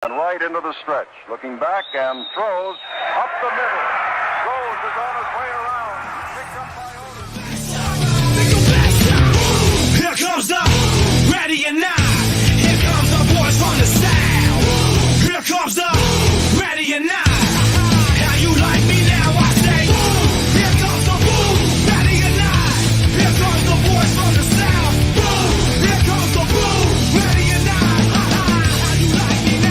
And right into the stretch. Looking back and throws up the middle. Rose is on his way around. Picked up by Otis. Here comes the ready and not. Here comes the boys from the south. Here comes the ready and not. How you like me now? I say. Here comes the ready and not. Here comes the boys from the south. Here comes the ready and not. How you like me now?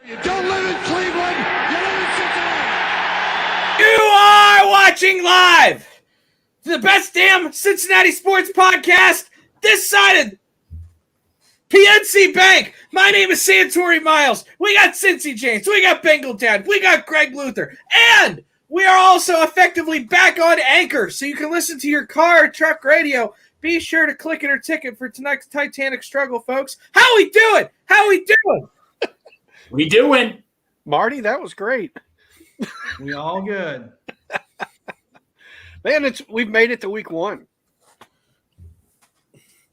You don't live in Cleveland. You live in Cincinnati. You are watching live the best damn Cincinnati sports podcast this side of PNC Bank. My name is Santori Miles. We got Cincy James. We got Bengal Dad. We got Greg Luther. And we are also effectively back on Anchor, so you can listen to your car or truck radio. Be sure to click it or ticket for tonight's Titanic struggle, folks. How we doing? How we doing? We doing. Marty, that was great. We all good. Man, we've made it to week one.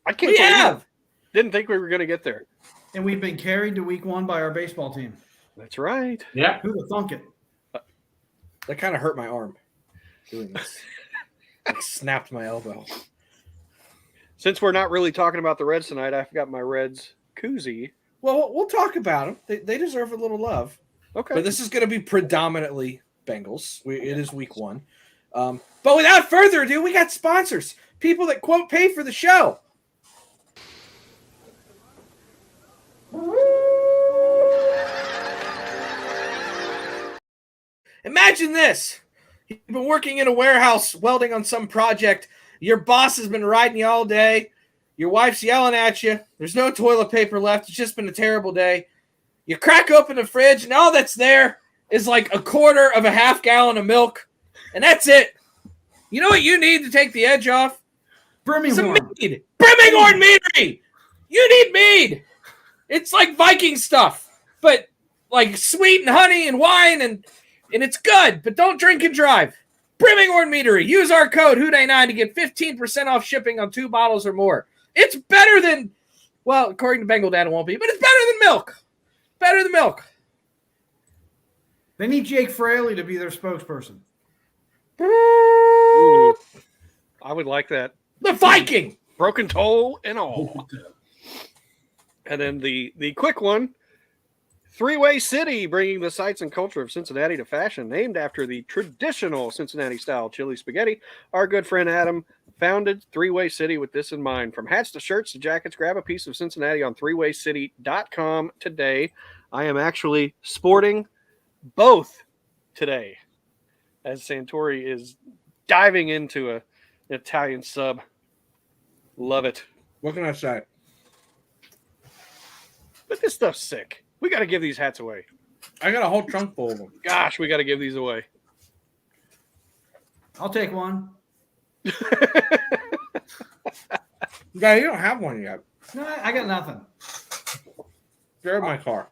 I can't We believe have. it. Didn't think we were going to get there. And we've been carried to week one by our baseball team. That's right. Yeah. Who'd have thunk it? That kind of hurt my arm doing this. Like snapped my elbow. Since we're not really talking about the Reds tonight, I've got my Reds koozie. Well, we'll talk about them. They deserve a little love. Okay. But this is going to be predominantly Bengals. It is week one. But without further ado, we got sponsors. People that, quote, pay for the show. Imagine this. You've been working in a warehouse welding on some project. Your boss has been riding you all day. Your wife's yelling at you. There's no toilet paper left. It's just been a terrible day. You crack open the fridge, and all that's there is like a quarter of a half gallon of milk, and that's it. You know what you need to take the edge off? Some Birmingham. mead. Birmingham Meadery. You need mead. It's like Viking stuff, but like sweet and honey and wine, and it's good, but don't drink and drive. Birmingham Meadery. Use our code HOODAY9 to get 15% off shipping on 2 bottles or more. It's better than, well, according to Bengal Dad, it won't be, but it's better than milk. Better than milk. They need Jake Fraley to be their spokesperson. Ooh, I would like that. The Viking. Broken toe and all. And then the quick one, Three-Way City, bringing the sights and culture of Cincinnati to fashion, named after the traditional Cincinnati-style chili spaghetti. Our good friend Adam founded Three-Way City with this in mind. From hats to shirts to jackets, grab a piece of Cincinnati on threewaycity.com today. I am actually sporting both today as Santori is diving into an Italian sub. Love it. What can I say? But this stuff's sick. We got to give these hats away. I got a whole trunk full of them. Gosh, we got to give these away. I'll take one. Yeah, you don't have one yet. No, I got nothing. They're in my car.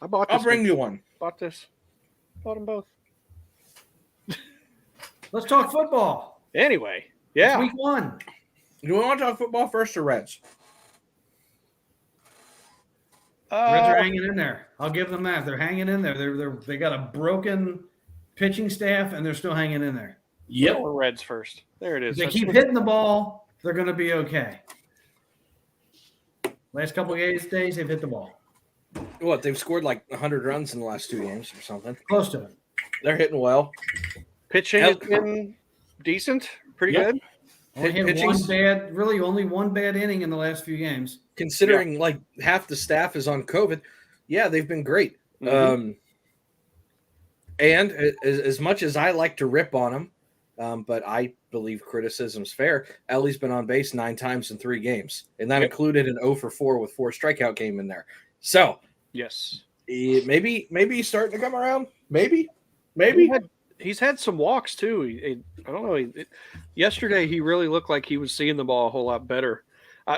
I bought this. I'll bring you one. Bought this. Bought them both. Let's talk football. Anyway, It's yeah. week one. Do we want to talk football first or Reds? Reds are hanging in there. I'll give them that. They're hanging in there. They got a broken pitching staff, and they're still hanging in there. Yep. Or Reds first. There it is. If they That's keep what- hitting the ball, they're going to be okay. Last couple of days, they've hit the ball. What, they've scored like 100 runs in the last 2 games or something. Close to it. They're hitting well. Pitching has been decent. Pretty Yep. good. Only hit only one bad inning in the last few games. Considering like half the staff is on COVID, yeah, they've been great. Mhm. And as much as I like to rip on them, but I believe criticism's fair, Ellie's been on base 9 times in 3 games, and that included an 0 for 4 with 4 strikeout game in there. So Yes. maybe he's starting to come around. Maybe. He's had some walks too. I don't know. Yesterday, he really looked like he was seeing the ball a whole lot better.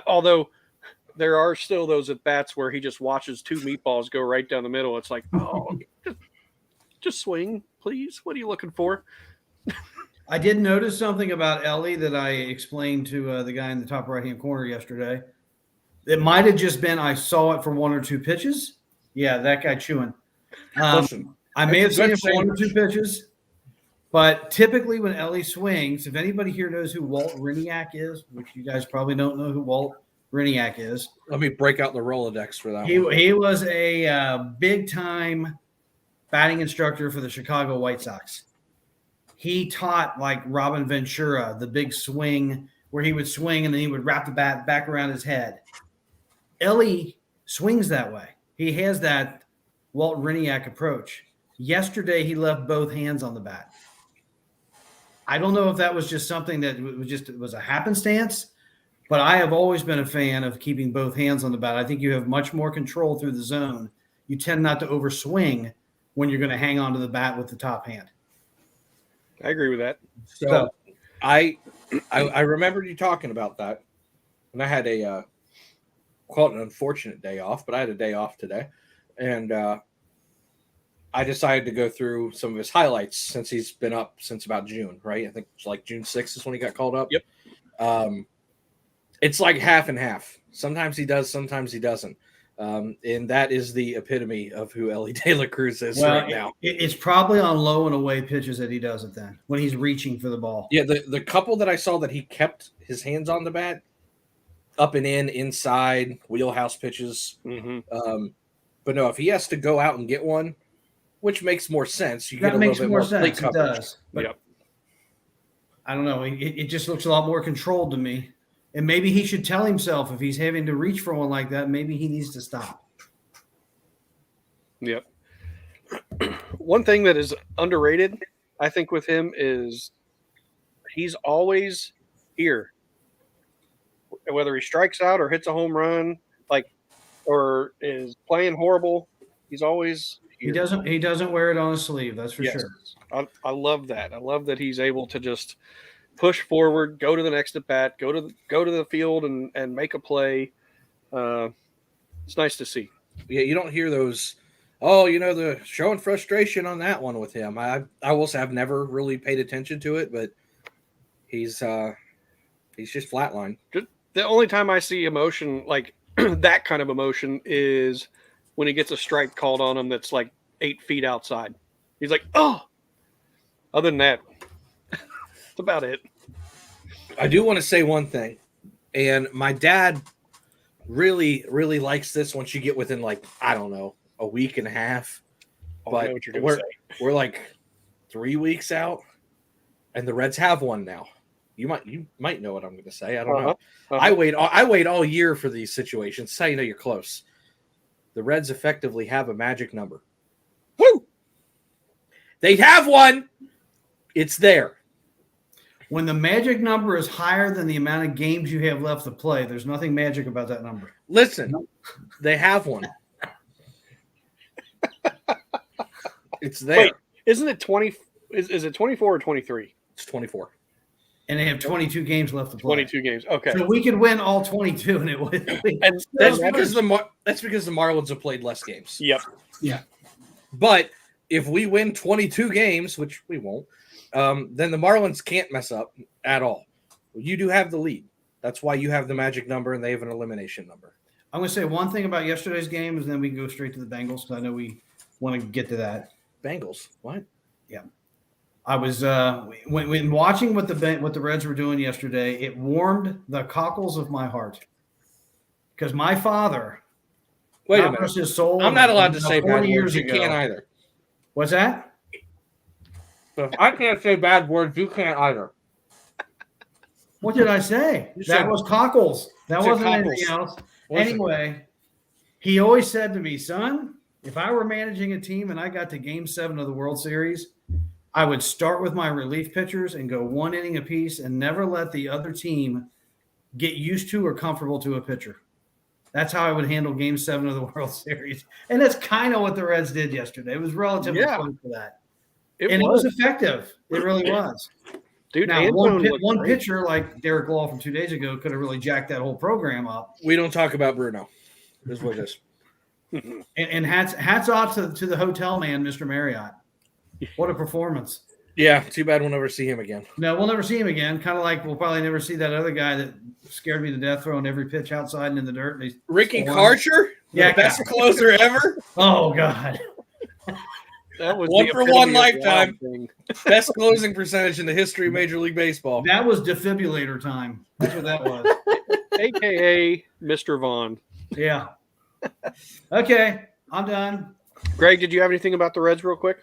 Although there are still those at bats where he just watches 2 meatballs go right down the middle. It's like, oh, just swing, please. What are you looking for? I did notice something about Ellie that I explained to the guy in the top right-hand corner yesterday. It might have just been I saw it for 1 or 2 pitches, Yeah, that guy chewing. Listen, I may have it's a seen good him for one or sandwich. two pitches, but typically when Ellie swings, if anybody here knows who Walt Riniak is, which you guys probably don't know who Walt Riniak is, Let me break out the Rolodex for that he one. was a big time batting instructor for the Chicago White Sox. He taught like Robin Ventura the big swing where he would swing and then he would wrap the bat back around his head. Ellie swings that way. He has that Walt Riniak approach. Yesterday, he left both hands on the bat. I don't know if that was just something that was a happenstance, but I have always been a fan of keeping both hands on the bat. I think you have much more control through the zone. You tend not to overswing when you're going to hang onto the bat with the top hand. I agree with that. So I remembered you talking about that, and I had a call it an unfortunate day off, but I had a day off today, and I decided to go through some of his highlights since he's been up since about June, right? I think it's like June 6th is when he got called up. Yep. It's like half and half. Sometimes he does, sometimes he doesn't. And that is the epitome of who Ellie De La Cruz is right now. It's probably on low and away pitches that he does it then, when he's reaching for the ball. Yeah, the couple that I saw that he kept his hands on the bat, up and in, inside, wheelhouse pitches. Mm-hmm. But no, if he has to go out and get one, which makes more sense. You That get a makes little bit more more plate sense. It coverage. does. But Yep. I don't know. It just looks a lot more controlled to me. And maybe he should tell himself if he's having to reach for one like that, maybe he needs to stop. Yep. One thing that is underrated, I think, with him is he's always here. Whether he strikes out or hits a home run, or is playing horrible, he's always here. He doesn't wear it on his sleeve, that's for sure. I love that. I love that he's able to just push forward, go to the next at bat, go to the field and make a play. It's nice to see. Yeah, you don't hear those. Oh, the showing frustration on that one with him. I will say I've never really paid attention to it, but he's just flatline. The only time I see emotion like that kind of emotion is when he gets a strike called on him that's like 8 feet outside. He's like, oh. Other than that, that's about it. I do want to say one thing, and my dad really, really likes this once you get within like, I don't know, a week and a half. I But know what you're gonna say. we're like 3 weeks out, and the Reds have one now. You might know what I'm going to say. I don't know. I wait all year for these situations. That's how you know you're close. The Reds effectively have a magic number. Woo! They have one. It's there. When the magic number is higher than the amount of games you have left to play, there's nothing magic about that number. Listen, they have one. It's there. Wait, isn't it 20? Is it 24 or 23? It's 24. And they have 22 games left to play. 22 games. Okay. So we could win all 22 and it would. And That's because the Marlins have played less games. Yep. Yeah. But if we win 22 games, which we won't, then the Marlins can't mess up at all. You do have the lead. That's why you have the magic number and they have an elimination number. I'm going to say one thing about yesterday's game, and then we can go straight to the Bengals because I know we want to get to that. Bengals. What? Yeah. I was when watching what the Reds were doing yesterday, it warmed the cockles of my heart because my father, Wait a God minute. rest his soul, I'm not allowed to say 40 bad years words. You ago. can't either. What's that? So if I can't say bad words, you can't either. What did I say? You That said- was cockles. That you said wasn't cockles. anything else. Listen. Anyway, he always said to me, son, if I were managing a team and I got to Game 7 of the World Series, I would start with my relief pitchers and go one inning apiece and never let the other team get used to or comfortable to a pitcher. That's how I would handle Game 7 of the World Series. And that's kind of what the Reds did yesterday. It was relatively close to that. It was effective. It really was. Dude, Now, Antone one looked great. pitcher like Derek Law from 2 days ago could have really jacked that whole program up. We don't talk about Bruno. This is what it is. And hats off to the hotel man, Mr. Marriott. What a performance. Yeah, too bad we'll never see him again. No, we'll never see him again. Kind of like we'll probably never see that other guy that scared me to death throwing every pitch outside and in the dirt. Ricky Karcher? Yeah, The best closer ever? Oh, God. That was One the for one epitome of lifetime. wild thing. Best closing percentage in the history of Major League Baseball. That was defibrillator time. That's what that was. AKA Mr. Vaughn. Yeah. Okay, I'm done. Greg, did you have anything about the Reds real quick?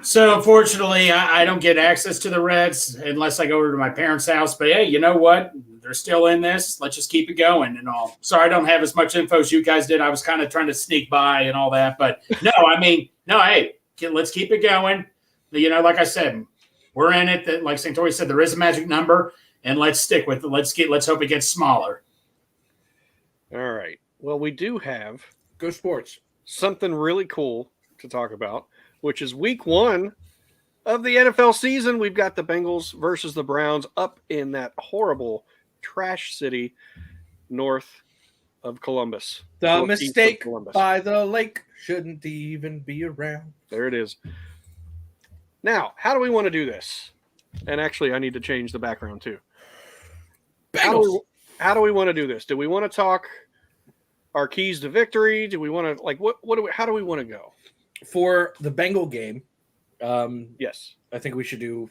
So unfortunately, I don't get access to the Reds unless I go over to my parents' house. But hey, you know what? They're still in this. Let's just keep it going and all. Sorry, I don't have as much info as you guys did. I was kind of trying to sneak by and all that. But no, hey, let's keep it going. Like I said, we're in it. Like Santori said, there is a magic number, and let's stick with it. Let's hope it gets smaller. All right. Well, we do have Go Sports. something really cool to talk about, which is week 1 of the NFL season. We've got the Bengals versus the Browns up in that horrible trash city north of Columbus. The Northeast of mistake Columbus. by the lake shouldn't even be around. There it is. Now, how do we want to do this? And actually, I need to change the background too. Bengals. How do we want to do this? Do we want to talk our keys to victory? Do we want to how do we want to go? For the Bengal game, Yes. I think we should do,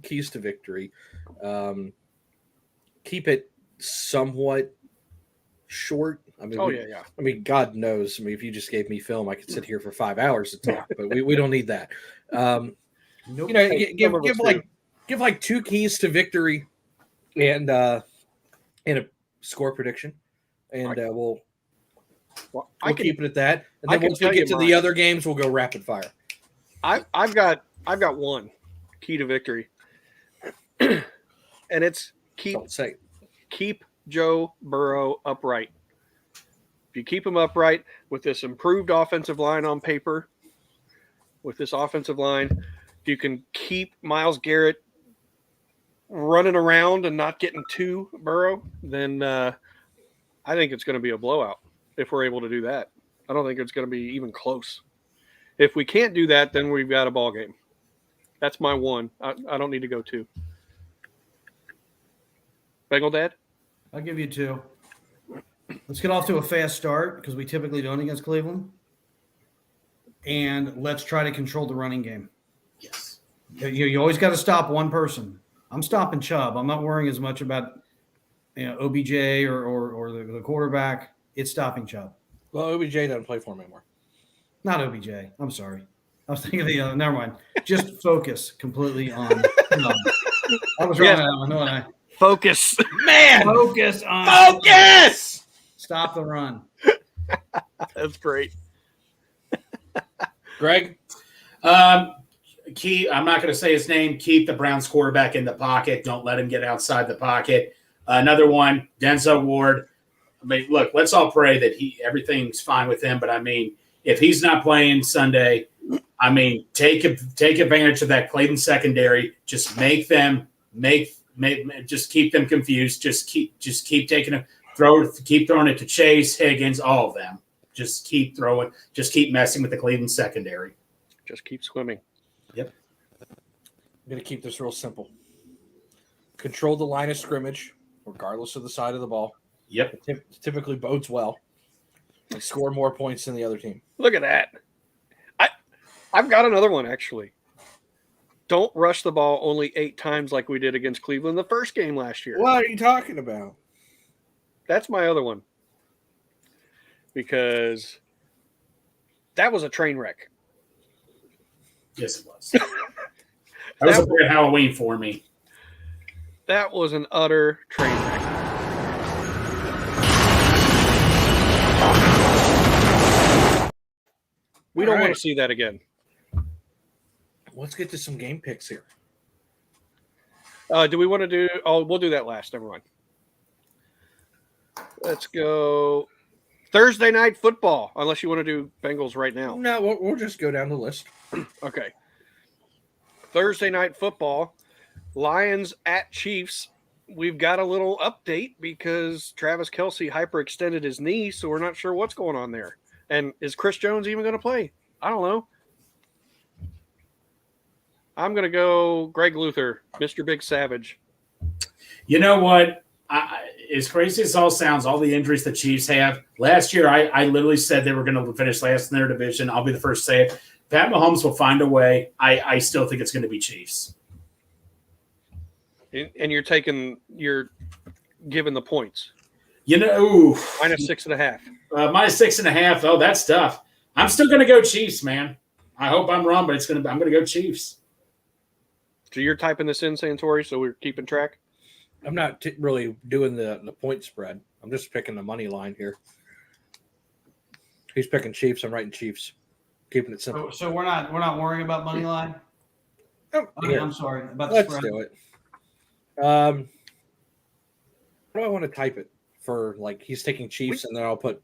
keys to victory. Keep it somewhat short. I mean, Yeah. I mean, God knows. I mean, if you just gave me film, I could sit here for 5 hours to talk, but we don't need that. Nope. Give like 2 keys to victory and a score prediction, and we'll keep it at that. And then once we get to the other games, we'll go rapid fire. I've got one key to victory, and it's keep Joe Burrow upright. If you keep him upright with this improved offensive line on paper, with this offensive line, if you can keep Myles Garrett running around and not getting to Burrow, then I think it's going to be a blowout if we're able to do that. I don't think it's going to be even close. If we can't do that, then we've got a ball game. That's my one. I don't need to go 2. Bengal Dad? I'll give you 2. Let's get off to a fast start because we typically don't against Cleveland. And let's try to control the running game. Yes. You always got to stop one person. I'm stopping Chubb. I'm not worrying as much about OBJ or the quarterback. It's stopping Chubb. Well, OBJ doesn't play for him anymore. Not OBJ. I'm sorry. I was thinking of the other. Never mind. Just focus completely on. I was wrong on that one, wasn't I? Focus. Man, Focus on. focus. Stop the run. That's great. Greg? I'm not going to say his name. Keep the Browns quarterback in the pocket. Don't let him get outside the pocket. Another one, Denzel Ward. I mean, look, let's all pray that everything's fine with him. But I mean, if he's not playing Sunday, I mean, take advantage of that Cleveland secondary. Just keep them confused. Just keep taking them. Keep throwing it to Chase, Higgins, all of them. Just keep throwing. Just keep messing with the Cleveland secondary. Just keep swimming. Yep. I'm going to keep this real simple. Control the line of scrimmage, regardless of the side of the ball. Yep. It typically bodes well. And score more points than the other team. Look at that. I've got another one, actually. Don't rush the ball only 8 times like we did against Cleveland the first game last year. What are you talking about? That's my other one. Because that was a train wreck. Yes, it was. That was a great Halloween for me. That was an utter train wreck. We don't want to see that again. Let's get to some game picks here. Do we want to do – we'll do that last. Never mind. Let's go Thursday night football, unless you want to do Bengals right now. No, we'll just go down the list. Okay. Thursday night football, Lions at Chiefs. We've got a little update because Travis Kelce hyperextended his knee, so we're not sure what's going on there. And is Chris Jones even going to play? I don't know. I'm going to go Greg Luther, Mr. Big Savage. You know what? As crazy as it all sounds, all the injuries the Chiefs have. Last year, I literally said they were going to finish last in their division. I'll be the first to say it. Pat Mahomes will find a way. I still think it's going to be Chiefs. And you're giving the points. You know, minus 6.5. Minus 6.5. Oh, that's tough. I'm still going to go Chiefs, man. I hope I'm wrong, but I'm going to go Chiefs. So you're typing this in, Santori, so we're keeping track? I'm not really doing the point spread. I'm just picking the money line here. He's picking Chiefs. I'm writing Chiefs. Keeping it simple. So we're not worrying about money line. Oh, Okay, I'm sorry about the Let's spread. do it. How do I want to type it for? Like he's taking Chiefs, and then I'll put.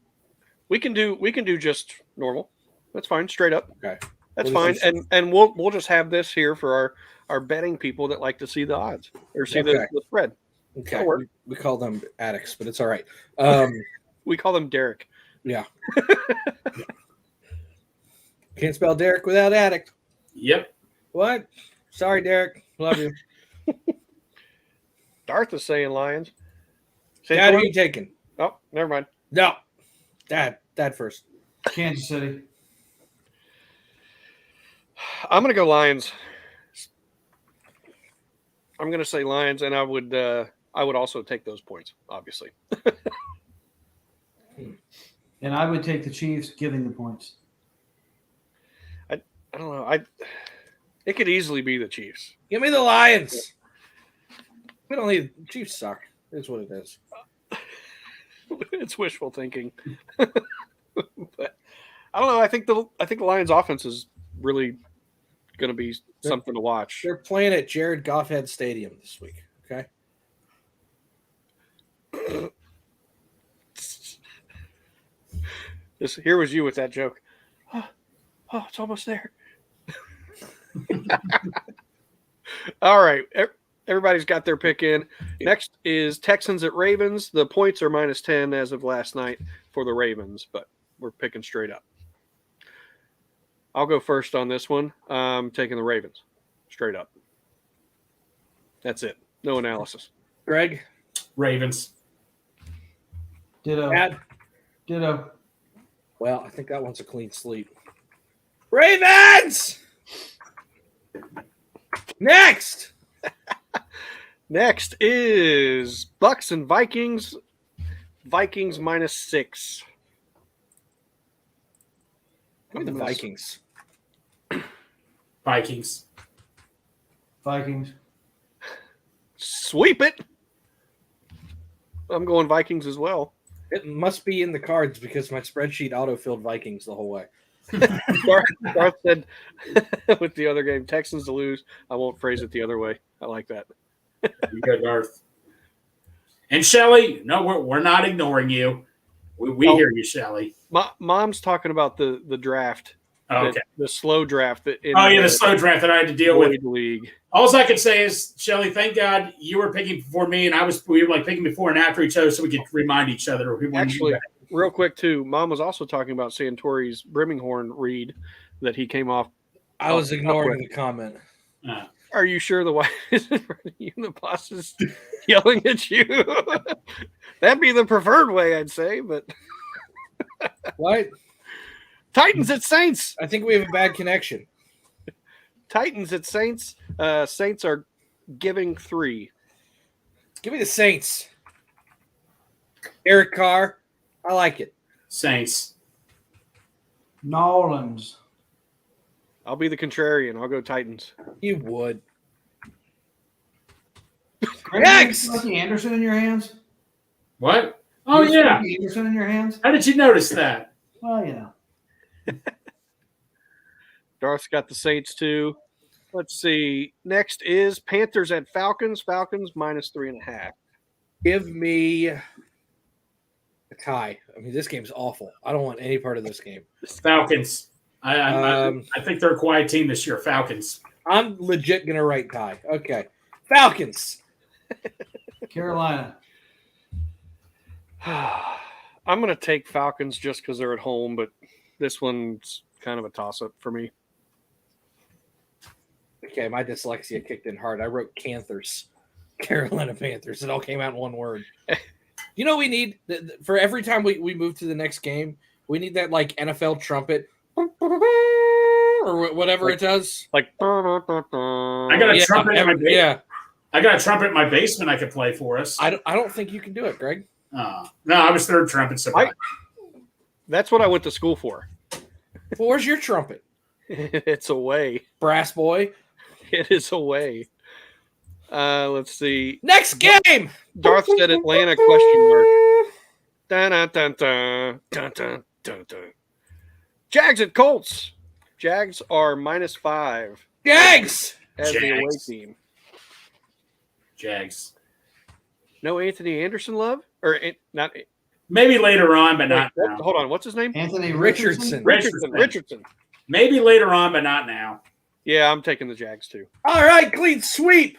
We can do just normal. That's fine. Straight up. Okay. That's fine. And we'll just have this here for our betting people that like to see the odds or see the spread. Okay. We call them addicts, but it's all right. We call them Derek. Yeah. Can't spell Derek without addict. Yep. What? Sorry, Derek. Love you. Darth is saying Lions. Dad, who are you taking? Oh, never mind. No. Dad first. Kansas City. I'm going to go Lions. I'm going to say Lions, and I would also take those points, obviously. And I would take the Chiefs giving the points. I don't know. It could easily be the Chiefs. Give me the Lions. We don't need Chiefs suck. Is what it is. It's wishful thinking. But I don't know. I think the Lions offense is really going to be something to watch. They're playing at Jared Goffhead Stadium this week. Okay. Here was you with that joke. Oh, it's almost there. All right. Everybody's got their pick in. Next is Texans at Ravens. The points are minus 10 as of last night for the Ravens, but we're picking straight up. I'll go first on this one. I'm taking the Ravens straight up. That's it. No analysis. Greg? Ravens. Ditto. Dad? Ditto. Well, I think that one's a clean sweep. Ravens! Next! Next is Bucks and Vikings. Vikings minus 6. Give me the Vikings. Vikings. Vikings. Sweep it. I'm going Vikings as well. It must be in the cards because my spreadsheet auto-filled Vikings the whole way. Garth said with the other game, Texans to lose. I won't phrase it the other way. I like that. You go, Garth. And Shelly, no, we're not ignoring you. We hear you, Shelly. Mom's talking about the draft. Oh, okay. The slow draft. The slow draft that I had to deal with. League. All I can say is, Shelly, thank God you were picking before me, and we were like picking before and after each other, so we could remind each other. Actually, real quick too, Mom was also talking about Santori's Brimminghorn read that he came off. I was ignoring the comment. Are you sure the wife is in front of you and the boss is yelling at you? That'd be the preferred way, I'd say, but What? Titans at Saints. I think we have a bad connection. Titans at Saints. Saints are giving 3. Give me the Saints. Eric Carr. I like it. Saints. Nolans. I'll be the contrarian. I'll go Titans. You would. Next. Lucky Anderson in your hands? What? Oh, yeah. Lucky Anderson in your hands? How did you notice that? Well, you know. Darth's got the Saints too. Let's see. Next is Panthers at Falcons. Falcons minus 3.5. Give me a tie. I mean, this game's awful. I don't want any part of this game. Falcons. I think they're a quiet team this year. Falcons. I'm legit going to write tie. Okay. Falcons. Carolina. I'm going to take Falcons just because they're at home, but this one's kind of a toss-up for me. Okay, my dyslexia kicked in hard. I wrote Canthers, Carolina Panthers. It all came out in one word. You know, we need for every time we move to the next game, we need that like NFL trumpet or whatever it does. Like, I got a trumpet in my basement. Yeah, I got a trumpet in my basement I could play for us. I don't think you can do it, Greg. No, I was third trumpet. Surprise. that's what I went to school for. Well, where's your trumpet, It's away. brass boy? It is away. Let's see. Next game. Darth said Atlanta question mark. Dun, dun, dun, dun, dun, dun, dun, dun. Jags at Colts. Jags are -5 Jags. as the away Jags. team. Jags. No Anthony Anderson love? Or not? Maybe later on, but not Wait, now. hold on. What's his name? Anthony Richardson. Richardson. Maybe later on, but not now. Yeah, I'm taking the Jags too. All right, clean sweep.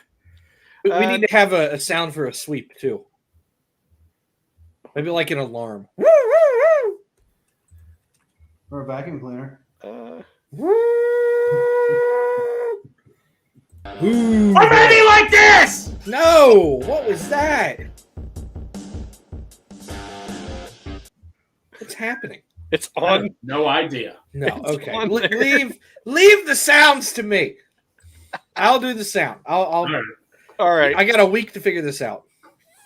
We Uh, need to have a sound for a sweep too. Maybe like an alarm. Or a vacuum cleaner. Ooh. I'm ready like this. No, what was that? What's happening? It's I on. have no idea. No, It's okay. on there. Leave the sounds to me. I'll do the sound. All right. All right. I got a week to figure this out.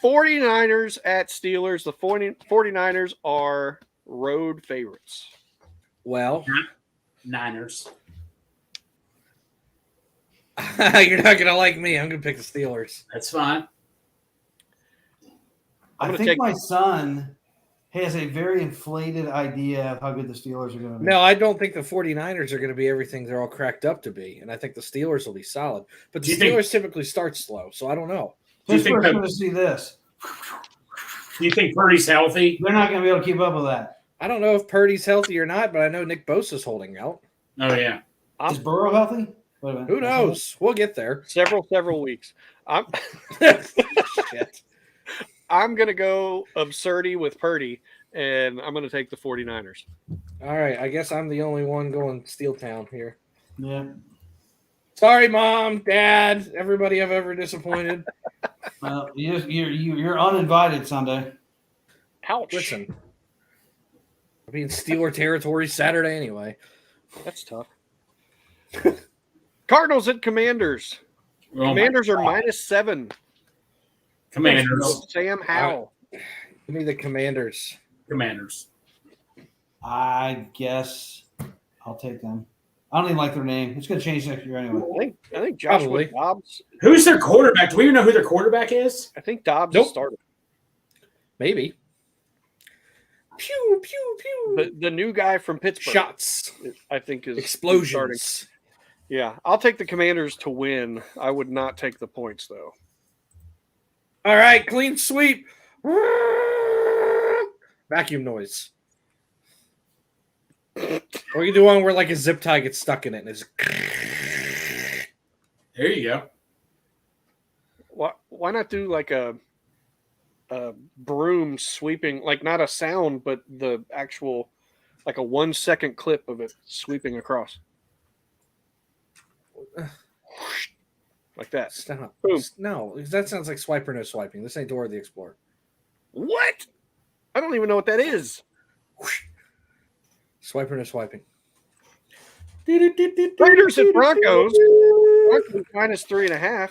49ers at Steelers. The 49ers are road favorites. Well, Niners. you're not gonna like me. I'm gonna pick the Steelers. That's fine. I gonna think take- my son has a very inflated idea of how good the Steelers are going to be. No, I don't think the 49ers are going to be everything they're all cracked up to be. And I think the Steelers will be solid. But Do the you think- Steelers typically start slow, so I don't know. Do you think Pittsburgh's that- going to see this. Do you think Purdy's healthy? They're not going to be able to keep up with that. I don't know if Purdy's healthy or not, but I know Nick Bosa's holding out. Oh yeah. Is Burrow healthy? Wait a minute. Who knows? We'll get there. Several weeks. I'm Shit. I'm gonna go absurdity with Purdy, and I'm gonna take the 49ers. All right, I guess I'm the only one going Steel Town here. Yeah. Sorry, Mom, Dad, everybody I've ever disappointed. Well, you're uninvited Sunday. Ouch. Listen, I'll be in Steeler territory Saturday anyway. That's tough. Cardinals at Commanders. Oh, my Commanders are God. -7. Commanders. Sam Howell. Give me the Commanders. Commanders. I guess I'll take them. I don't even like their name. It's going to change next year anyway. I think Joshua Probably. Dobbs. Who's their quarterback? Do we even know who their quarterback is? I think Dobbs Nope. started. Maybe. Pew, pew, pew. The new guy from Pittsburgh. Shots. I think is starting. Explosions. Yeah, I'll take the Commanders to win. I would not take the points though. All right, clean sweep. Vacuum noise. Or you do one where like a zip tie gets stuck in it and it's There you go. Why not do like a broom sweeping, like not a sound, but the actual, like a 1 second clip of it sweeping across. Like that. stop. Boom. No, that sounds like Swiper No Swiping. This ain't Dora the Explorer. What? I don't even know what that is. Swiper No Swiping. Raiders at Broncos. Broncos -3.5.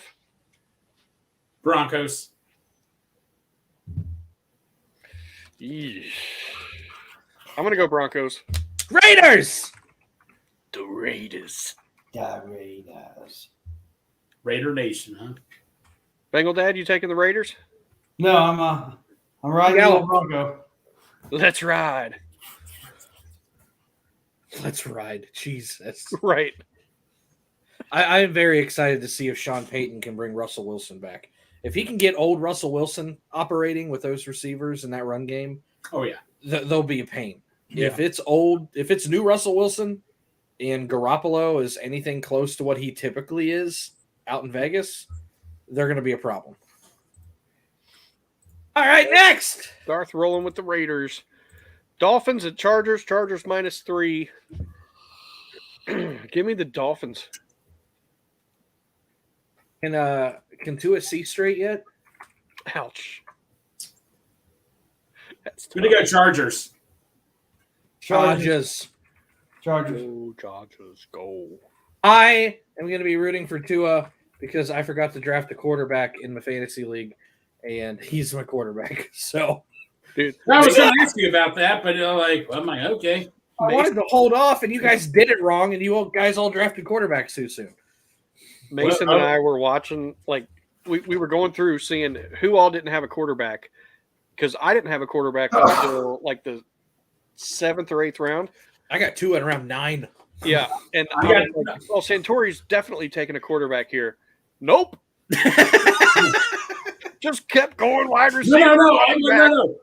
Broncos. Yeesh. I'm gonna go Broncos. Raiders! The Raiders. The Raiders. Raider Nation, huh? Bengal Dad, you taking the Raiders? No, I'm riding Yeah. the Bronco. Let's ride. Let's ride. Jesus. Right. I am very excited to see if Sean Payton can bring Russell Wilson back. If he can get old Russell Wilson operating with those receivers in that run game, Oh yeah. they'll be a pain. Yeah. If it's new Russell Wilson and Garoppolo is anything close to what he typically is out in Vegas, they're going to be a problem. All right, next. Darth rolling with the Raiders. Dolphins at Chargers. Chargers -3. Give me the Dolphins. Can Tua see straight yet? Ouch. That's I'm going to go Chargers. Chargers. Go Chargers, go. I am going to be rooting for Tua because I forgot to draft a quarterback in my fantasy league, and he's my quarterback. So, Dude, I was going to ask you about that, but I'm like, okay. I wanted to hold off, and you guys did it wrong, and you guys all drafted quarterbacks too soon. Mason and I were watching, like, we were going through seeing who all didn't have a quarterback, because I didn't have a quarterback until like the 7th or 8th round. I got Tua in round 9. Yeah, and I was like, well, Santori's definitely taking a quarterback here. Nope. Just kept going wide receiver. No.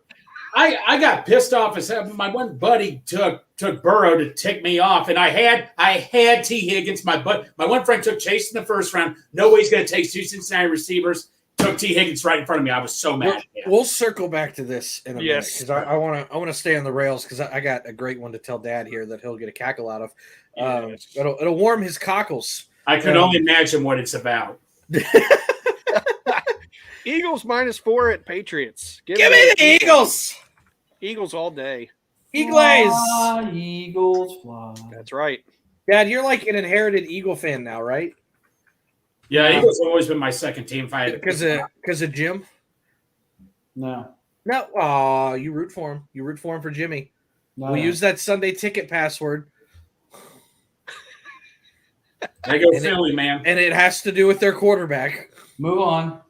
I got pissed off as my one buddy took Burrow to tick me off, and I had T. Higgins. My one friend took Chase in the first round. No way he's going to take 2 Cincinnati receivers. Took T. Higgins right in front of me. I was so mad. We'll circle back to this in a minute because I want to stay on the rails because I got a great one to tell Dad here that he'll get a cackle out of. It'll warm his cockles. I could only imagine what it's about. Eagles -4 at Patriots. Give me the Eagles. Eagles all day. Eagles fly. That's right. Dad, you're like an inherited Eagle fan now, right? Yeah, Eagles have always been my second team. Because of Jim? No. You root for him. You root for him for Jimmy. No. We'll use that Sunday ticket password. I go Philly, man. And it has to do with their quarterback. Move on.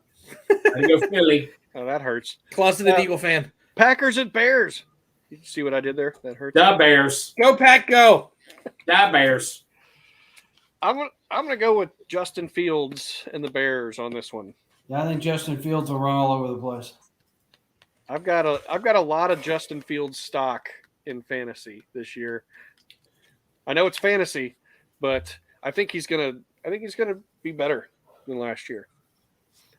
I go Philly. Oh, that hurts. Closeted Eagle fan. Packers at Bears. You see what I did there? That hurts. The Bears. Go, Pack, go. The Bears. I'm gonna go with Justin Fields and the Bears on this one. Yeah, I think Justin Fields will run all over the place. I've got a lot of Justin Fields stock in fantasy this year. I know it's fantasy, but I think he's gonna be better than last year.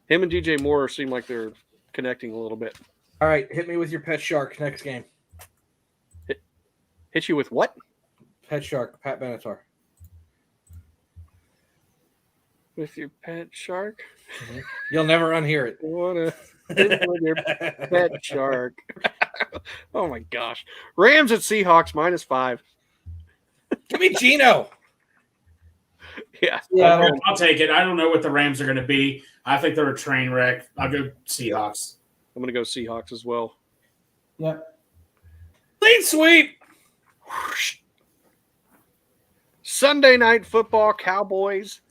Him and DJ Moore seem like they're connecting a little bit. All right, hit me with your pet shark next game. Hit you with what? Pet shark, Pat Benatar. With your pet shark? Mm-hmm. You'll never unhear it. You wanna hit with your pet shark? Oh my gosh! Rams at Seahawks -5. Give me Gino. Yeah. I'll take it. I don't know what the Rams are going to be. I think they're a train wreck. I'll go Seahawks. I'm going to go Seahawks as well. Yep. Clean sweep. Sunday night football, Cowboys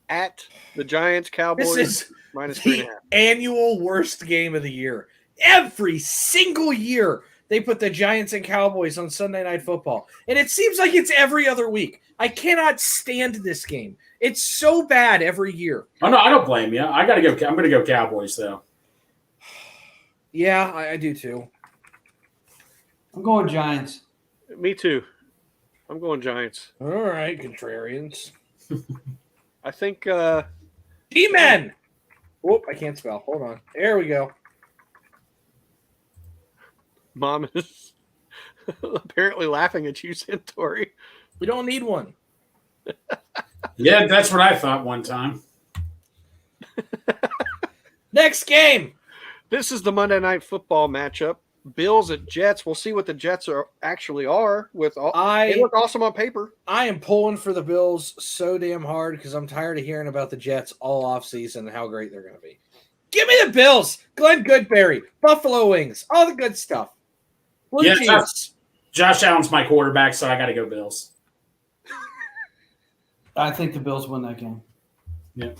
at the Giants. Cowboys This is -3.5. annual worst game of the year. Every single year they put the Giants and Cowboys on Sunday Night Football. And it seems like it's every other week. I cannot stand this game. It's so bad every year. Oh, no, I don't blame you. I'm going to go Cowboys, though. Yeah, I do too. I'm going Giants. Me too. I'm going Giants. All right, contrarians. I think G-Men. Whoop, I can't spell. Hold on. There we go. Mom is apparently laughing at you, Centauri. We don't need one. Yeah, that's what I thought one time. Next game. This is the Monday Night Football matchup. Bills at Jets. We'll see what the Jets actually are. They look awesome on paper. I am pulling for the Bills so damn hard because I'm tired of hearing about the Jets all offseason and how great they're going to be. Give me the Bills. Glenn Goodberry, Buffalo Wings, all the good stuff. Blue Cheese. Josh Allen's my quarterback, so I got to go Bills. I think the Bills win that game. Yeah.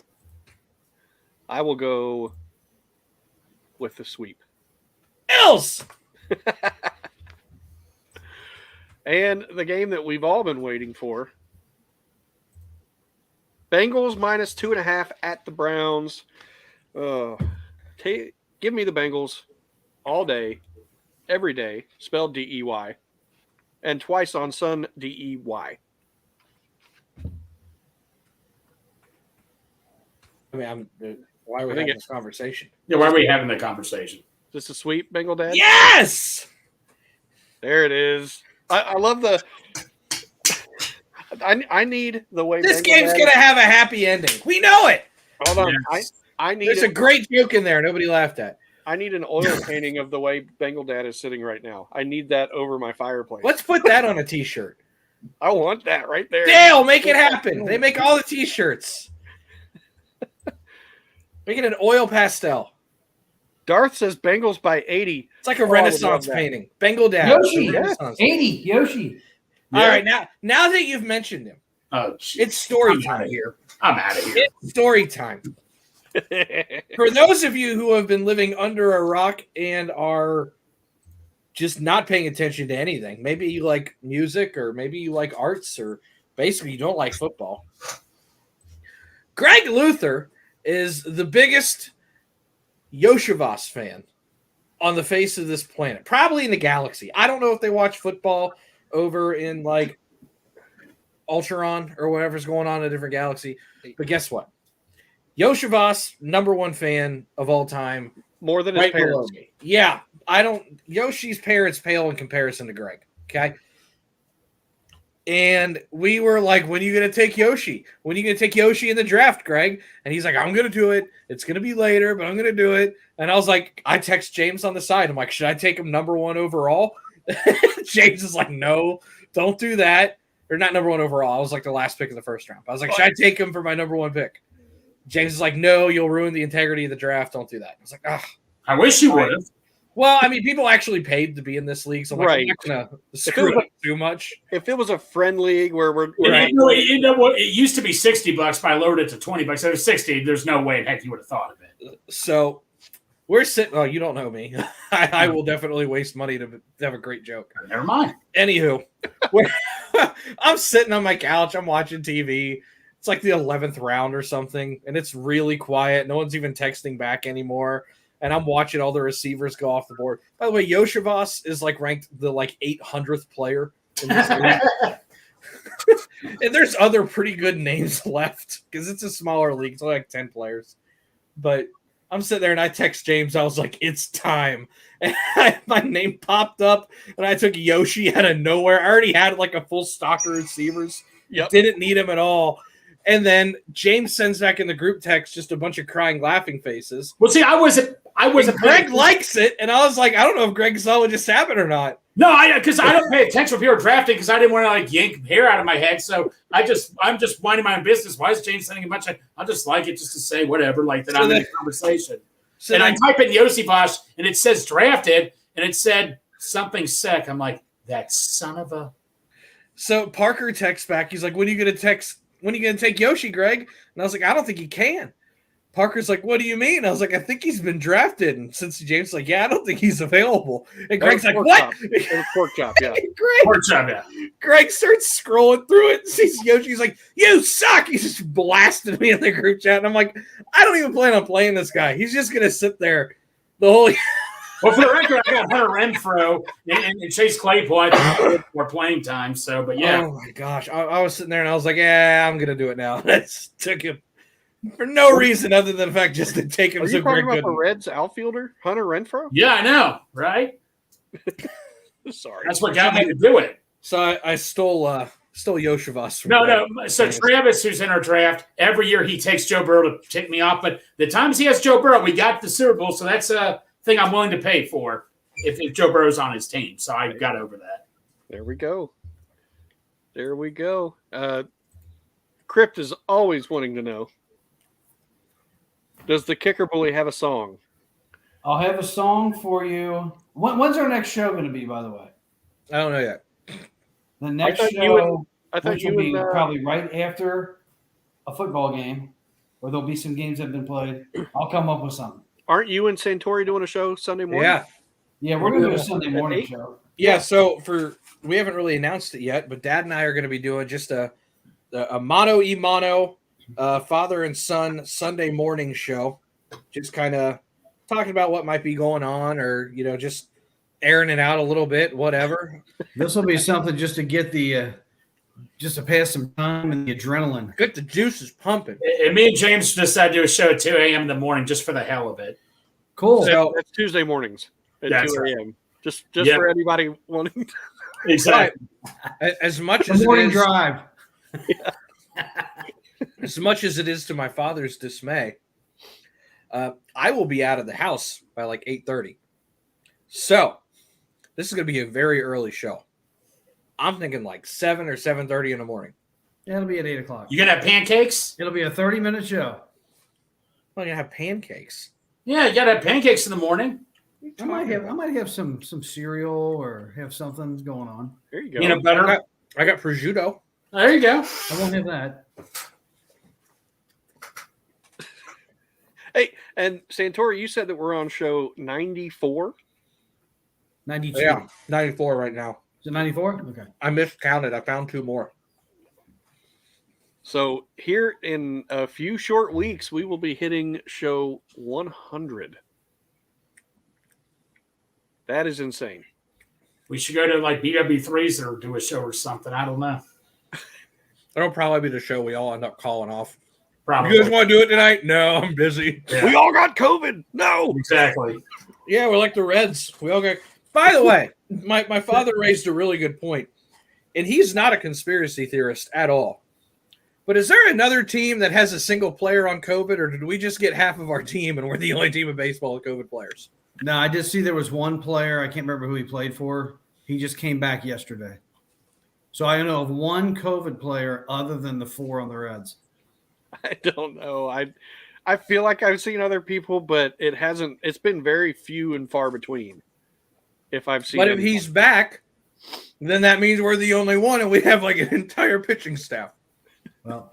I will go with the sweep. Bills. And the game that we've all been waiting for. Bengals -2.5 at the Browns. Give me the Bengals all day, every day, spelled D-E-Y, and twice on Sun, D-E-Y. I mean, why are we having this conversation? Yeah, why are we having the conversation? Is this a sweep, Bengal Dad? Yes! There it is. I love the – I need the way this Bengal game's Dad- going to have a happy ending. We know it. Hold on. Yes. I need There's a great joke in there nobody laughed at. I need an oil painting of the way Bengal Dad is sitting right now. I need that over my fireplace. Let's put that on a T-shirt. I want that right there. Dale, make it happen. They make all the T-shirts. Make it an oil pastel. Darth says Bengals by 80. It's like a Oh, I would love Renaissance that. painting. Bengal Dad. Yoshi, Renaissance. 80, Yoshi. All right, now that you've mentioned him, Oh, geez. it's story I'm out time. of here. I'm out of here. It's story time. For those of you who have been living under a rock and are just not paying attention to anything, maybe you like music or maybe you like arts or basically you don't like football. Greg Luther is the biggest Yoshivas fan on the face of this planet, probably in the galaxy. I don't know if they watch football over in like Ultron or whatever's going on in a different galaxy, but guess what? Yoshivas, number one fan of all time. More than his Right below parents. me. Yeah, Yoshi's parents pale in comparison to Greg. Okay. And we were like, when are you going to take Yoshi? When are you going to take Yoshi in the draft, Greg? And he's like, I'm going to do it. It's going to be later, but I'm going to do it. And I was like, I text James on the side. I'm like, should I take him number one overall? James is like, no, don't do that. Or not number one overall. I was like the last pick of the first round. I was like, should I take him for my number one pick? James is like, no, you'll ruin the integrity of the draft. Don't do that. I was like, ah. I wish you would have. Well, I mean, people actually paid to be in this league, so I'm like, Right. I'm not going to screw up too much. If it was a friend league where we're You know what? It used to be $60, but I lowered it to $20. So it was 60. There's no way in heck you would have thought of it. So we're sitting. Oh, you don't know me. I will definitely waste money to have a great joke. Never mind. Anywho, I'm sitting on my couch. I'm watching TV. It's like the 11th round or something, and it's really quiet. No one's even texting back anymore. And I'm watching all the receivers go off the board. By the way, Yoshivas is like ranked the like 800th player in this league. And there's other pretty good names left because it's a smaller league. It's only like 10 players. But I'm sitting there and I text James. I was like, it's time. And my name popped up and I took Yoshi out of nowhere. I already had like a full stock of receivers. Yep. Didn't need him at all. And then James sends back in the group text just a bunch of crying, laughing faces. Well, see, I wasn't. Greg likes it, and I was like, I don't know if Greg saw what just happened or not. No, because I don't pay attention when people are drafting because I didn't want to like yank hair out of my head. So I'm just minding my own business. Why is James sending a bunch? I'll just like it just to say whatever, like that. So I'm in a conversation. So and I type in Yossi Bosch, and it says drafted, and it said something sick. I'm like, that son of a. So Parker texts back. He's like, when are you going to take Yoshi, Greg? And I was like, I don't think he can. Parker's like, what do you mean? I was like, I think he's been drafted. And since James is like, yeah, I don't think he's available. And Greg's like, what? Pork chop, yeah. Pork chop, yeah. Greg starts scrolling through it and sees Yoshi. He's like, you suck. He's just blasted me in the group chat. And I'm like, I don't even plan on playing this guy. He's just going to sit there the whole Well, for the record, I got Hunter Renfro and Chase Claypool. I think more playing time. So, but yeah. Oh my gosh. I was sitting there and I was like, yeah, I'm going to do it now. That's took him for no reason other than the fact just to take him. Are you talking about the Reds outfielder, Hunter Renfro? Yeah, I know, right? Sorry. That's what got me to do it. So I stole Yoshivas. No. So Travis, who's in our draft, every year he takes Joe Burrow to tick me off. But the times he has Joe Burrow, we got the Super Bowl. So that's a thing I'm willing to pay for if Joe Burrow's on his team. So I got over that. There we go. Crypt is always wanting to know, does the Kicker Bully have a song? I'll have a song for you. When's our next show going to be, by the way? I don't know yet. The next thought show, I thought which you will be and probably right after a football game, or there'll be some games that have been played. I'll come up with something. aren't you and Santori doing a show Sunday morning? Yeah, we're going to do a Sunday morning show. Yeah, so we haven't really announced it yet, but Dad and I are going to be doing just a mano y mano father and son Sunday morning show, just kind of talking about what might be going on, or just airing it out a little bit, whatever. This will be something just to get just to pass some time and the adrenaline. Get the juices pumping. And me and James decided to do a show at 2 a.m. in the morning just for the hell of it. Cool. So That's Tuesday mornings at That's 2 right. a.m. Just for anybody wanting. Exactly. as much The as morning it is, drive. as much as it is to my father's dismay, I will be out of the house by like 8:30. So this is going to be a very early show. I'm thinking like 7 or 7:30 in the morning. Yeah, it'll be at 8 o'clock. You gonna have pancakes? It'll be a 30-minute show. I'm going to have pancakes. Yeah, you gotta have pancakes in the morning. I might have some cereal or have something going on. There you go. Peanut butter. I got prosciutto. There you go. I won't have that. Hey, and Santori, you said that we're on show 94. 92. Yeah, 94 right now. Is it 94? Okay. I miscounted. I found 2 more. So here in a few short weeks, we will be hitting show 100. That is insane. We should go to like BW3s or do a show or something. I don't know. That'll probably be the show we all end up calling off. Probably. You guys want to do it tonight? No, I'm busy. Yeah. We all got COVID. No. Exactly. Yeah, we're like the Reds. We all got. By the way, my father raised a really good point, and he's not a conspiracy theorist at all. But is there another team that has a single player on COVID, or did we just get half of our team and we're the only team in baseball with COVID players? No, I did see there was one player. I can't remember who he played for. He just came back yesterday. So I know of one COVID player other than the 4 on the Reds. I don't know. I feel like I've seen other people, but it hasn't. It's been very few and far between. If I've seen, But if anyone. he's back, then that means we're the only one, and we have like an entire pitching staff. Well,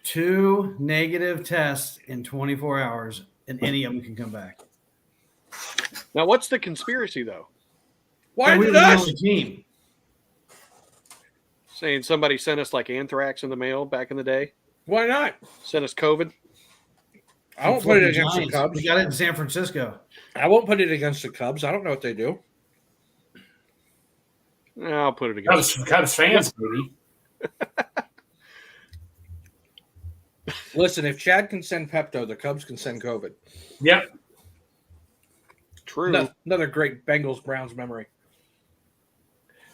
2 negative tests in 24 hours, and any of them can come back. Now, what's the conspiracy though? Why we did were the us? only team. Saying somebody sent us like anthrax in the mail back in the day. Why not? Sent us COVID. I won't put it against the Giants. Cubs. We got it in San Francisco. I won't put it against the Cubs. I don't know what they do. I'll put it against. Cubs fans, baby. Listen, if Chad can send Pepto, the Cubs can send COVID. Yep. True. Another great Bengals-Browns memory.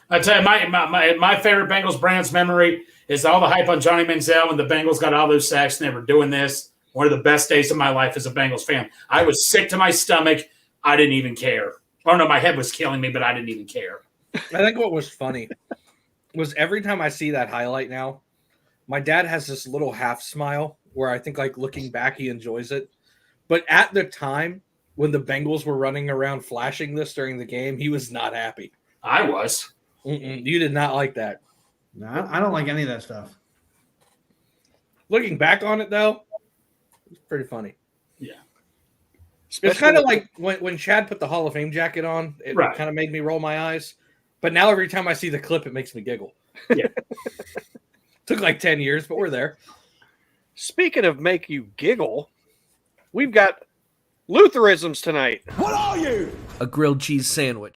I tell you, my favorite Bengals Browns memory is all the hype on Johnny Manziel when the Bengals got all those sacks and they were doing this. One of the best days of my life as a Bengals fan. I was sick to my stomach. I didn't even care. Oh, no, my head was killing me, but I didn't even care. I think what was funny was every time I see that highlight now, my dad has this little half smile where I think, like, looking back, he enjoys it. But at the time when the Bengals were running around flashing this during the game, he was not happy. I was. You did not like that. No, I don't like any of that stuff. Looking back on it, though, it's pretty funny. Yeah. It's kind of like when Chad put the Hall of Fame jacket on, it Right. kind of made me roll my eyes. But now every time I see the clip, it makes me giggle. Yeah. Took like 10 years, but we're there. Speaking of make you giggle, we've got Lutherisms tonight. A grilled cheese sandwich.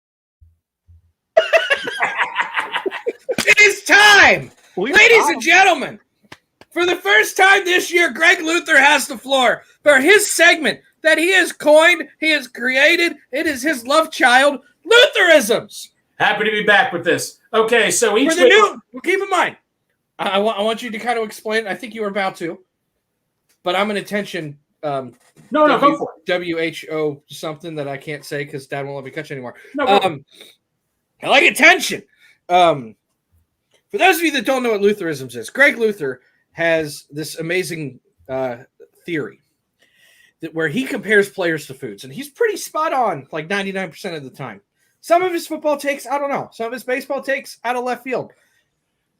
It is time! We- Ladies and gentlemen, for the first time this year, Greg Luther has the floor for his segment that he has coined, he has created. It is his love child, Lutherisms. Happy to be back with this. Okay, so each For the new, keep in mind, I want you to kind of explain. I think you were about to, but I'm an attention No, go for it. WHO something that I can't say because Dad won't let me catch anymore. No, go for it. I like attention. For those of you that don't know what Lutherisms is, Greg Luther has this amazing theory that where he compares players to foods, and he's pretty spot on like 99% of the time. Some of his football takes, I don't know. Some of his baseball takes out of left field.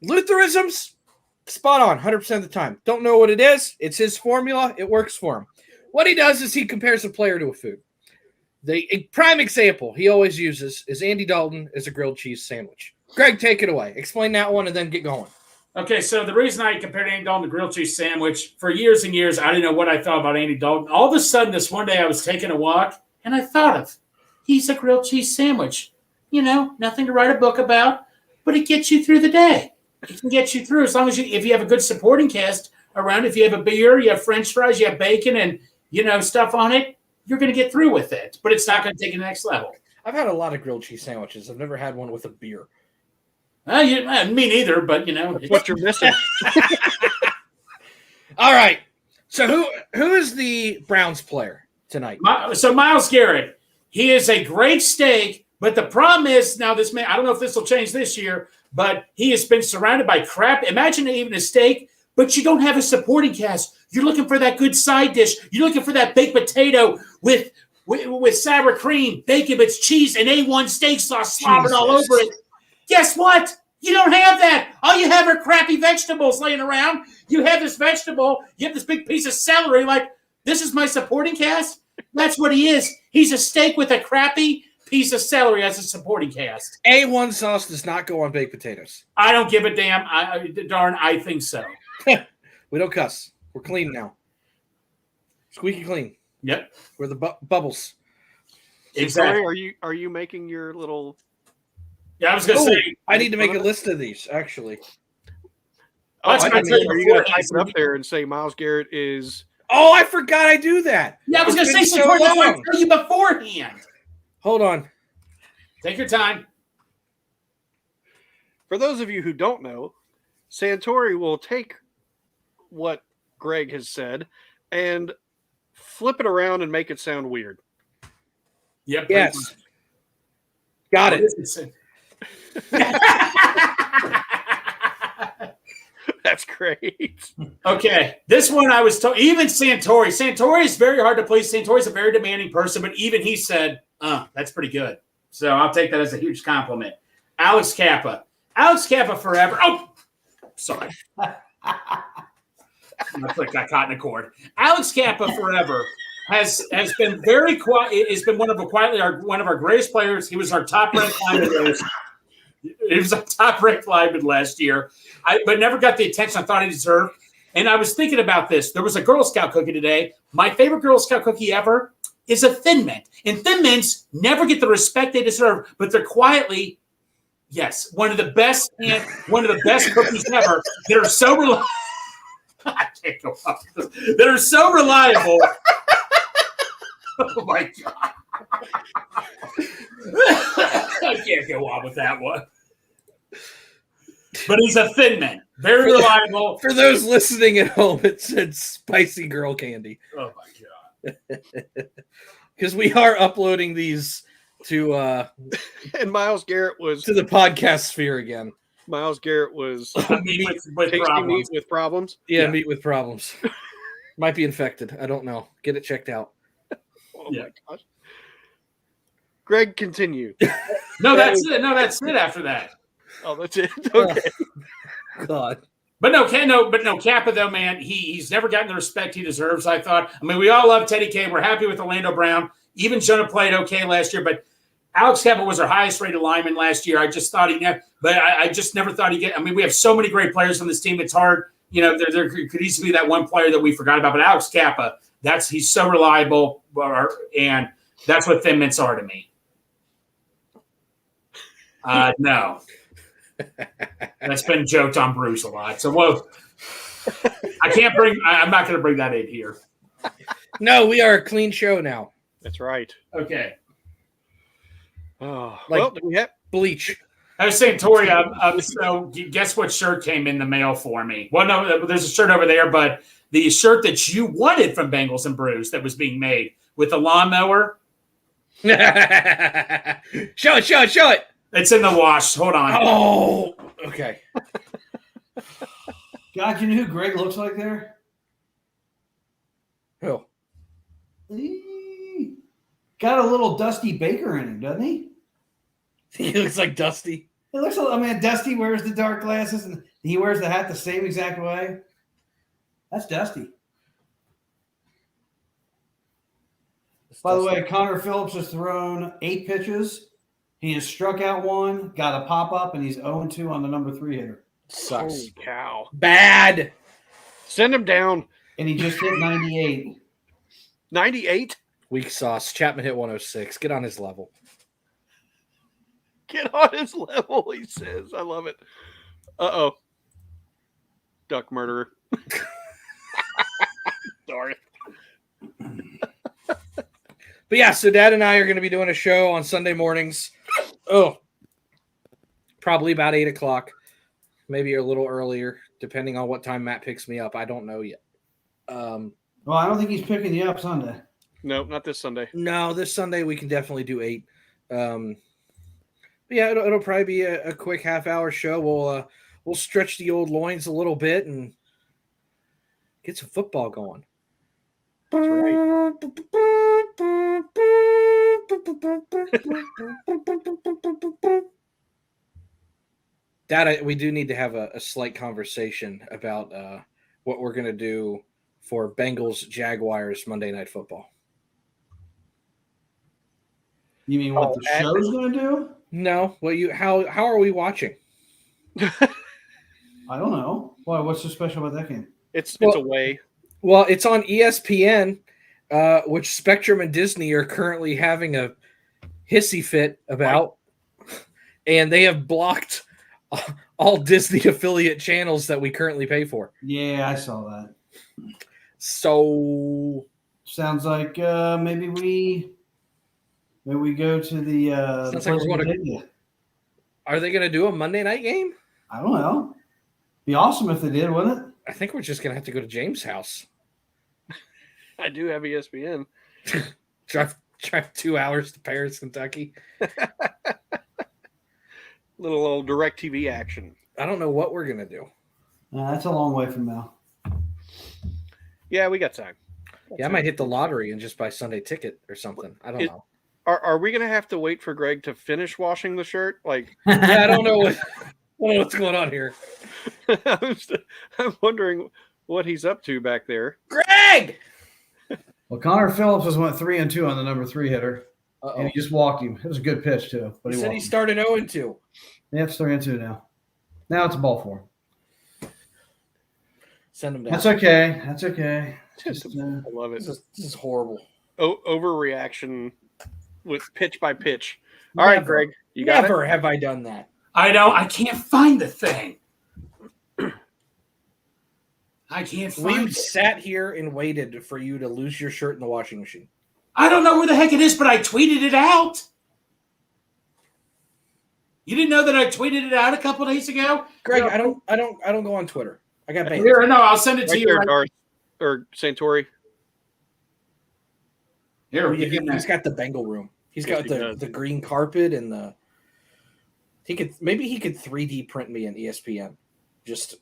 Lutherisms, spot on 100% of the time. Don't know what it is. It's his formula. It works for him. What he does is he compares a player to a food. A prime example he always uses is Andy Dalton as a grilled cheese sandwich. Greg, take it away. Explain that one and then get going. Okay, so the reason I compared Andy Dalton to grilled cheese sandwich, for years and years, I didn't know what I thought about Andy Dalton. All of a sudden, this one day I was taking a walk, and I thought of, he's a grilled cheese sandwich. You know, nothing to write a book about, but it gets you through the day. It can get you through as long as if you have a good supporting cast around, if you have a beer, you have French fries, you have bacon and, stuff on it, you're going to get through with it, but it's not going to take it to the next level. I've had a lot of grilled cheese sandwiches. I've never had one with a beer. Me neither, but, That's what you're missing. All right. So who is the Browns player tonight? So Myles Garrett, he is a great steak, but the problem is now this man, I don't know if this will change this year, but he has been surrounded by crap. Imagine even a steak, but you don't have a supporting cast. You're looking for that good side dish. You're looking for that baked potato with sour cream, bacon bits, cheese, and A1 steak sauce slobbered all over it. Guess what? You don't have that. All you have are crappy vegetables laying around. You have this vegetable. You have this big piece of celery. Like, this is my supporting cast? That's what he is. He's a steak with a crappy piece of celery as a supporting cast. A1 sauce does not go on baked potatoes. I don't give a damn. I think so. We don't cuss. We're clean now. Squeaky clean. Yep. We're the bubbles. Exactly. Sorry, are you making your little? Yeah, I was going to say. I need to make a list of these, actually. Are you going to type it up there and say Myles Garrett is? Oh, I forgot I do that. Yeah, I was going to say so long. I tell you beforehand. Hold on. Take your time. For those of you who don't know, Santori will take what Greg has said and flip it around and make it sound weird. Yep. Yes. Got it. That's great. Okay, this one I was told. Even Santori. Santori is very hard to please. Santori's a very demanding person, but even he said, that's pretty good. So I'll take that as a huge compliment. Alex Kappa. Alex Kappa forever. Oh, sorry. My foot got caught in a cord. Alex Kappa forever has been very quiet. Has been one of our greatest players. He was our top-ranked lineman. He was a top-ranked lineman last year, but never got the attention I thought he deserved. And I was thinking about this. There was a Girl Scout cookie today. My favorite Girl Scout cookie ever is a Thin Mint. And Thin Mints never get the respect they deserve, but they're quietly, yes, one of the best cookies ever that are so reliable. I can't go up. That are so reliable. Oh my God. I can't go on with that one. But he's a Thin Mint. Very reliable. For those listening at home, it said spicy girl candy. Oh my God. Because we are uploading these to And Myles Garrett was to the podcast sphere again. Myles Garrett was Meat with problems. with problems. Yeah, meat with problems. Might be infected. I don't know. Get it checked out. Oh my gosh. Greg, continue. No, that's it. No, that's it after that. Oh, that's it. Okay. God. But no, Kappa though, man, he's never gotten the respect he deserves. I thought. I mean, we all love Teddy K. We're happy with Orlando Brown. Even Jonah played okay last year, but Alex Kappa was our highest-rated lineman last year. I just thought I just never thought he'd get. I mean, we have so many great players on this team. It's hard, there could easily be that one player that we forgot about. But Alex Kappa, he's so reliable, and that's what Thin Mints are to me. No. That's been joked on Bruce a lot. So, I'm not going to bring that in here. No, we are a clean show now. That's right. Okay. Oh, Like do we have bleach. I was saying, Tori, so guess what shirt came in the mail for me? Well, no, there's a shirt over there, but the shirt that you wanted from Bengals and Brews that was being made with the lawnmower. Show it. It's in the wash. Hold on. Oh, okay. God, you know who Greg looks like there? Who? Got a little Dusty Baker in him, doesn't he? He looks like Dusty. It looks like, Dusty wears the dark glasses and he wears the hat the same exact way. That's Dusty. By the way, Connor Phillips has thrown 8 pitches. He has struck out 1, got a pop-up, and he's 0-2 on the number 3 hitter. Sucks. Holy cow. Bad. Send him down. And he just hit 98. 98? Weak sauce. Chapman hit 106. Get on his level. Get on his level, he says. I love it. Uh-oh. Duck murderer. Sorry. But yeah, so Dad and I are going to be doing a show on Sunday mornings. Oh, probably about 8 o'clock, maybe a little earlier, depending on what time Matt picks me up. I don't know yet. Well, I don't think he's picking you up Sunday. No, not this Sunday. No, this Sunday we can definitely do 8. But yeah, it'll probably be a quick half-hour show. We'll stretch the old loins a little bit and get some football going. That's right. We do need to have a slight conversation about what we're going to do for Bengals Jaguars Monday Night Football. You mean what the show's going to do? No, how are we watching? I don't know. Why? What's so special about that game? It's away. Well, it's on ESPN, which Spectrum and Disney are currently having a hissy fit about, and they have blocked all Disney affiliate channels that we currently pay for. Yeah, I saw that. So sounds like maybe we go to the. Sounds like we're going to. Are they going to do a Monday night game? I don't know. Be awesome if they did, wouldn't it? I think we're just going to have to go to James' house. I do have ESPN. drive 2 hours to Paris, Kentucky. Little old DirecTV action. I don't know what we're going to do. That's a long way from now. Yeah, we got time. I might hit the lottery and just buy Sunday ticket or something. I don't know. Are we going to have to wait for Greg to finish washing the shirt? Like, I don't know what's going on here. I'm wondering what he's up to back there. Greg! Well, Connor Phillips has went 3-2 on the number 3 hitter. Uh-oh. And he just walked him. It was a good pitch, too. But he said walked he him. started 0-2. Yeah, it's 3-2 now. Now it's a ball 4. Send him down. That's okay. That's okay. Just, I love it. This is horrible. Overreaction with pitch by pitch. All right, Greg, you got Never it? have I done that. I can't find the thing. I can't find We it. sat here and waited for you to lose your shirt in the washing machine. I don't know where the heck it is, but I tweeted it out. You didn't know that I tweeted it out a couple days ago? Greg, I don't go on Twitter. I got banned. Here, no, I'll send it to Right you. there, Right. Darth or Santori. Here, He's got the Bengal room. He's got the green carpet and the. He could 3D print me an ESPN. Just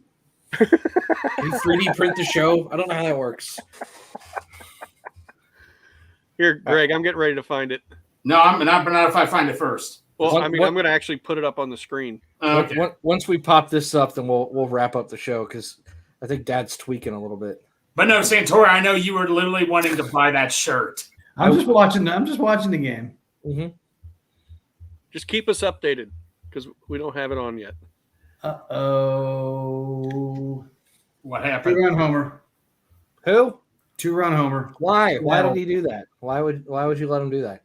3D print the show. I don't know how that works. Here, Greg, I'm getting ready to find it. No, I'm not if I find it first. Well, What- I'm going to actually put it up on the screen. Okay. Once we pop this up, then we'll wrap up the show because I think Dad's tweaking a little bit. But no, Santori, I know you were literally wanting to buy that shirt. I'm just watching the game. Mm-hmm. Just keep us updated because we don't have it on yet. Uh-oh. What happened? 2-run homer. Who? 2-run homer. Why? Why No. did he do that? Why would you let him do that?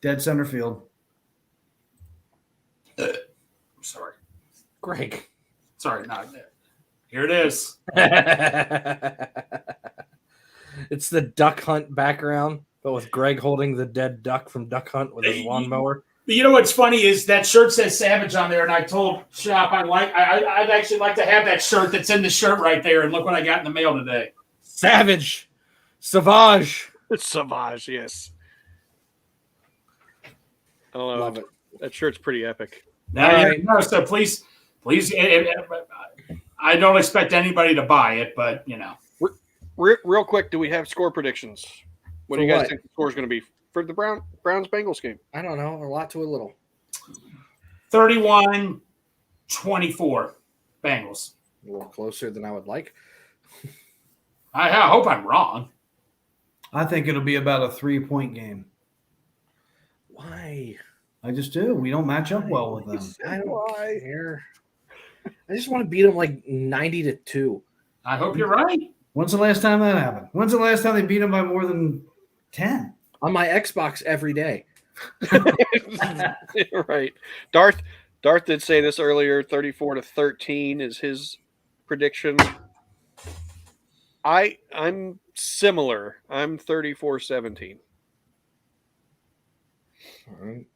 Dead center field. I'm sorry. Greg. Sorry, not there. Here it is. It's the duck hunt background, but with Greg holding the dead duck from Duck Hunt with his lawnmower. You know what's funny is that shirt says Savage on there, and I told Shop I'd actually like to have that shirt that's in the shirt right there, and look what I got in the mail today. Savage. Savage. It's Savage, yes. I don't know. Love it. That shirt's pretty epic. Now, All you right. know, so please, I don't expect anybody to buy it, but, you know. Real quick, do we have score predictions? What For do you guys what? think the score is going to be for the Browns-Bengals game? I don't know. A lot to a little. 31-24 Bengals. A little closer than I would like. I hope I'm wrong. I think it'll be about a 3-point game. Why? I just do. We don't match up well with them. I don't care. I just want to beat them like 90-2. I hope you're right. When's the last time that happened? When's the last time they beat them by more than 10? On my Xbox every day. Right. Darth did say this earlier. 34-13 is his prediction. I'm similar. I'm 34-17. All right.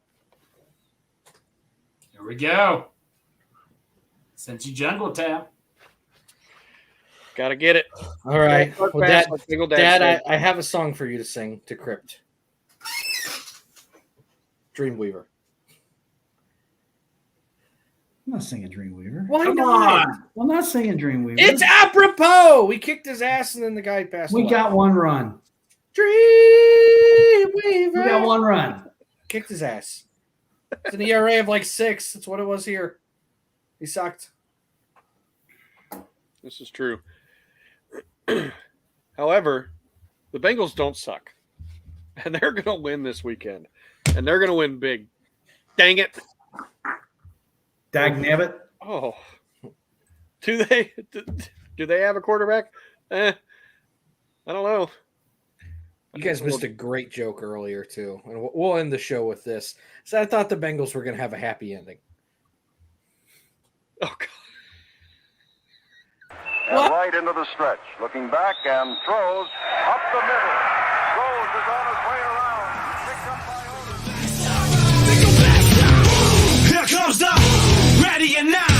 Here we go. Cincy Jungle Tap. Gotta get it. All right. Start Well, fast, Dad, like Single Dad Dad said. I have a song for you to sing to Crypt. Dreamweaver. I'm not singing Dreamweaver. Why Come not? on. I'm not singing Dreamweaver. It's apropos. We kicked his ass and then the guy passed we away. got one run. Dreamweaver. We got one run. Kicked his ass. It's an ERA of like 6. That's what it was here. He sucked. This is true. However, the Bengals don't suck. And they're going to win this weekend. And they're going to win big. Dang it. Dag nabbit. Oh. Do they have a quarterback? I don't know. You guys missed a great joke earlier, too. And we'll end the show with this. So I thought the Bengals were going to have a happy ending. Oh, God. And right into the stretch. Looking back and throws up the middle. Rose is on his way around. Picked up by Otis. Here comes the ready or not.